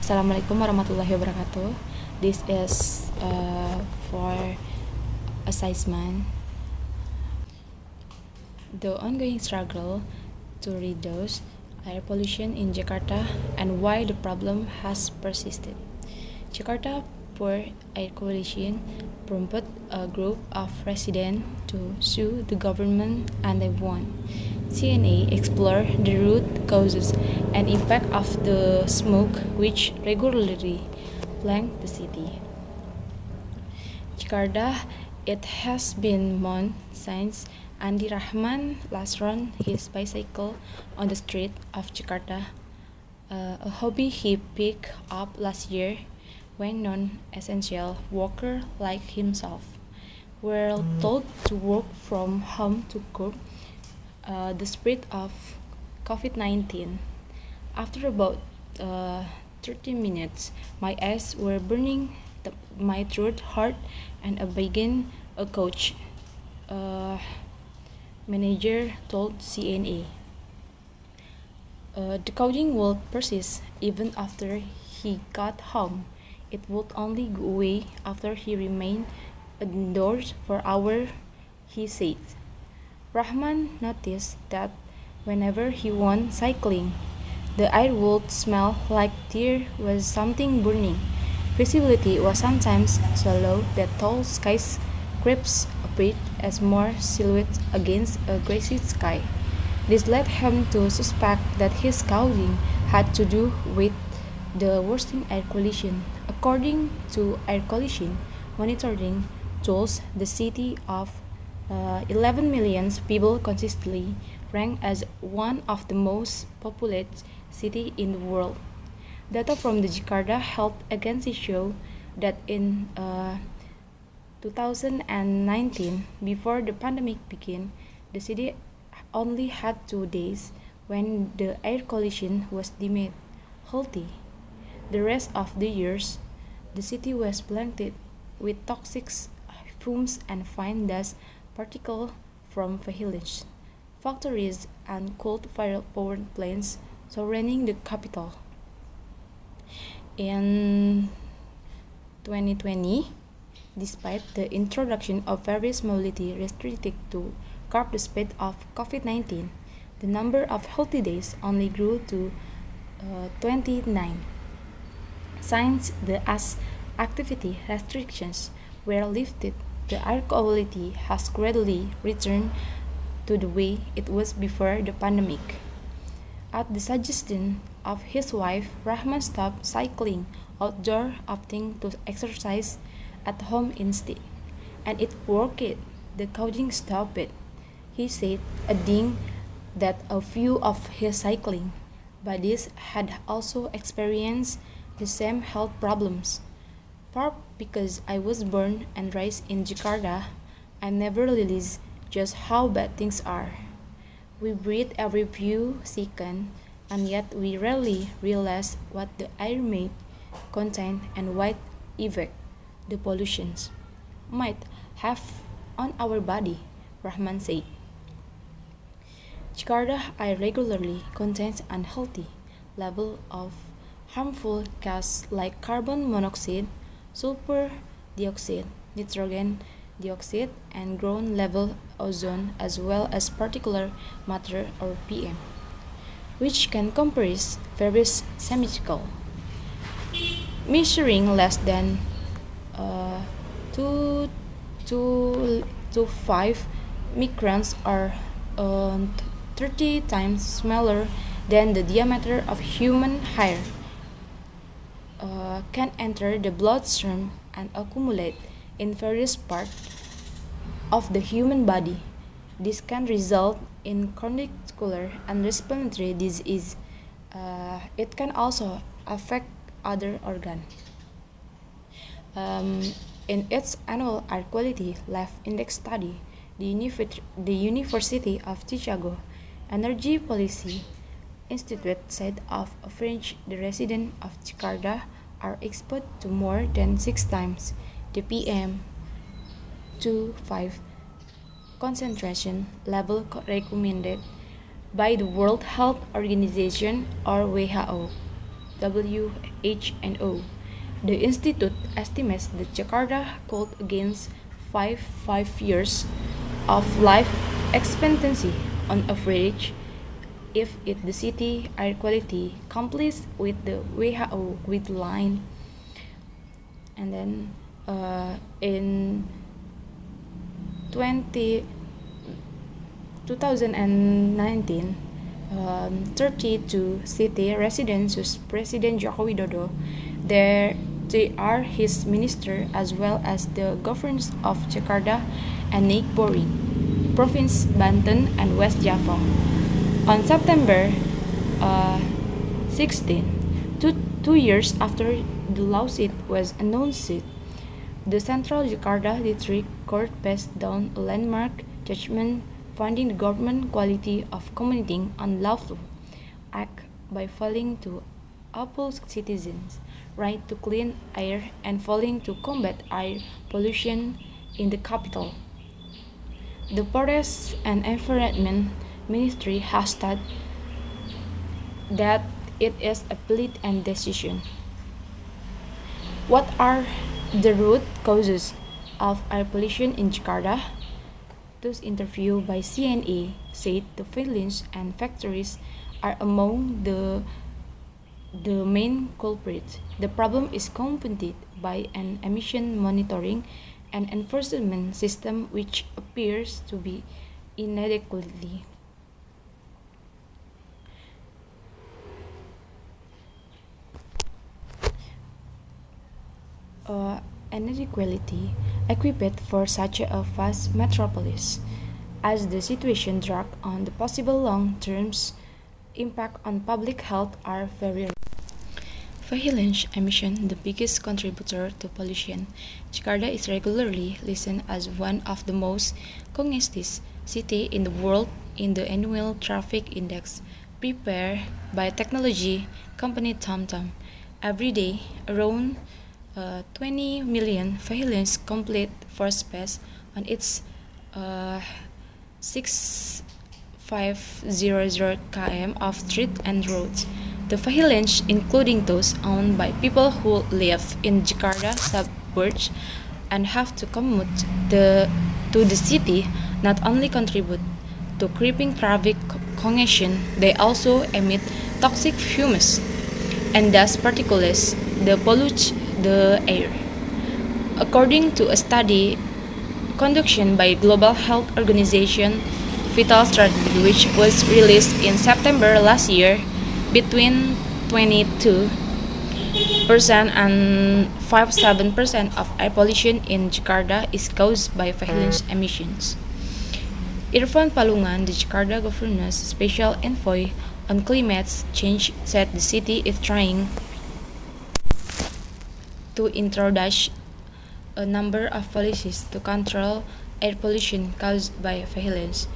Assalamualaikum warahmatullahi wabarakatuh. This is for assessment. The ongoing struggle to reduce air pollution in Jakarta and why the problem has persisted. Jakarta Poor Air Coalition prompted a group of residents to sue the government and they won. CNA explored the root causes and impact of the smoke which regularly plague the city. Jakarta, it has been months since Andi Rahman last rode his bicycle on the street of Jakarta, a hobby he picked up last year when non-essential workers like himself were told to work from home to curb the spread of COVID-19. After about 30 minutes, my eyes were burning, my throat hurt, and I began a coach. Manager told CNA. The coughing would persist even after he got home. It would only go away after he remained indoors for hours, he said. Rahman noticed that whenever he went cycling, the air would smell like there was something burning. Visibility was sometimes so low that tall skyscrapers appeared as more silhouettes against a grassy sky. This led him to suspect that his coughing had to do with the worsening air pollution. According to air pollution monitoring tools, the city of 11 million people consistently ranked as one of the most populated cities in the world. Data from the Jakarta Health Agency show that in 2019, before the pandemic began, the city only had 2 days when the air pollution was deemed healthy. The rest of the years, the city was blanketed with toxic fumes and fine dust particles from vehicles, factories, and coal-fired power plants surrounding the capital. In 2020, despite the introduction of various mobility restrictions to curb the spread of COVID-19, the number of healthy days only grew to 29. Since the activity restrictions were lifted, the air quality has gradually returned to the way it was before the pandemic. At the suggestion of his wife, Rahman stopped cycling outdoor, opting to exercise at home instead. And it worked. The coughing stopped. He said, adding that a few of his cycling buddies had also experienced the same health problems. Part because I was born and raised in Jakarta, I never realized just how bad things are. We breathe every few seconds, and yet we rarely realize what the air may contain and what effect the pollutions might have on our body, Rahman said. Jakarta air regularly contains unhealthy level of harmful gases like carbon monoxide, sulfur dioxide, nitrogen dioxide, and ground level ozone, as well as particulate matter or PM, which can comprise various chemicals. Measuring less than 2 to 5 microns or 30 times smaller than the diameter of human hair can enter the bloodstream and accumulate in various parts of the human body. This can result in cardiovascular and respiratory disease. It can also affect other organs. In its annual air quality life index study, the University of Chicago Energy Policy Institute said of average the residents of Jakarta are exposed to more than 6 times the PM 2.5 concentration level recommended by the World Health Organization or WHO. WHO. The institute estimates that Jakarta could gain 5 years of life expectancy on average if the city air quality complies with the WHO guideline. And then in 2019, 32 city residents whose President Joko Widodo, they are his minister as well as the governors of Jakarta and neighboring province Banten and West Java. On September 16, two years after the lawsuit was announced, the Central Jakarta District Court passed down a landmark judgment finding the government quality of committing unlawful act by failing to uphold citizens' right to clean air and failing to combat air pollution in the capital. The Forest and Environment Ministry has stated that it is a plea and decision. What are the root causes of air pollution in Jakarta? Those interviewed by CNA said the buildings and factories are among the main culprits. The problem is compounded by an emission monitoring and enforcement system which appears to be inadequately. Inequality equipped for such a vast metropolis, as the situation drag on the possible long-term impact on public health are very real. Vehicle emission, the biggest contributor to pollution. Jakarta is regularly listed as one of the most congested cities in the world in the annual traffic index prepared by technology company TomTom. Every day, around 20 million vehicles complete first pass on its 6500 km of street and roads. The vehicles, including those owned by people who live in Jakarta suburbs and have to commute to the city, not only contribute to creeping traffic congestion, they also emit toxic fumes and dust particles that pollute the air. According to a study conducted by Global Health Organization Vital Strategy, which was released in September last year, between 22% and 57% of air pollution in Jakarta is caused by vehicle emissions. Irfan Palungan, the Jakarta governor's special envoy on climate change, said the city is trying to introduce a number of policies to control air pollution caused by vehicles.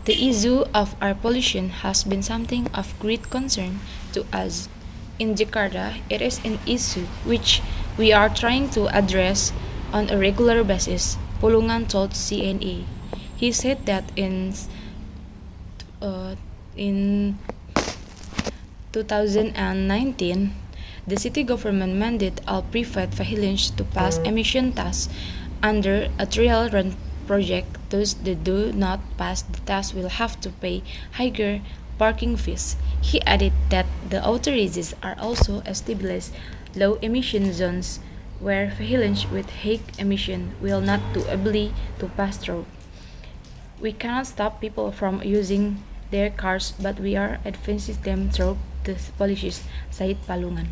The issue of air pollution has been something of great concern to us. In Jakarta, it is an issue which we are trying to address on a regular basis, Pulungan told CNA. He said that in 2019, the city government mandated all private vehicles to pass emission tests under a trial run project. Those that do not pass the test will have to pay higher parking fees. He added that the authorities are also established low emission zones where vehicles with high emission will not be able to pass through. We cannot stop people from using their cars, but we are advancing them through the policies, said Palungan.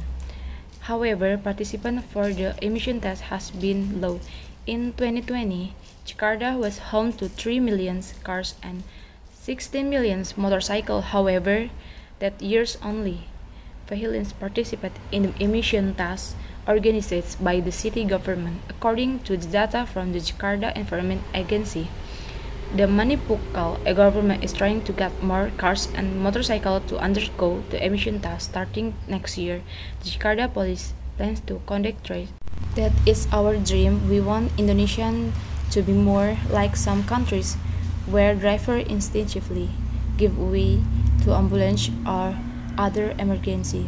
However, participation for the emission test has been low. In 2020, Jakarta was home to 3 million cars and 16 million motorcycles. However, that years only, vehicles participate in emission tests organized by the city government. According to the data from the Jakarta Environment Agency, the municipal government is trying to get more cars and motorcycles to undergo the emission test starting next year. The Jakarta police plans to conduct trace. That is our dream. We want Indonesian to be more like some countries where drivers instinctively give way to ambulance or other emergency.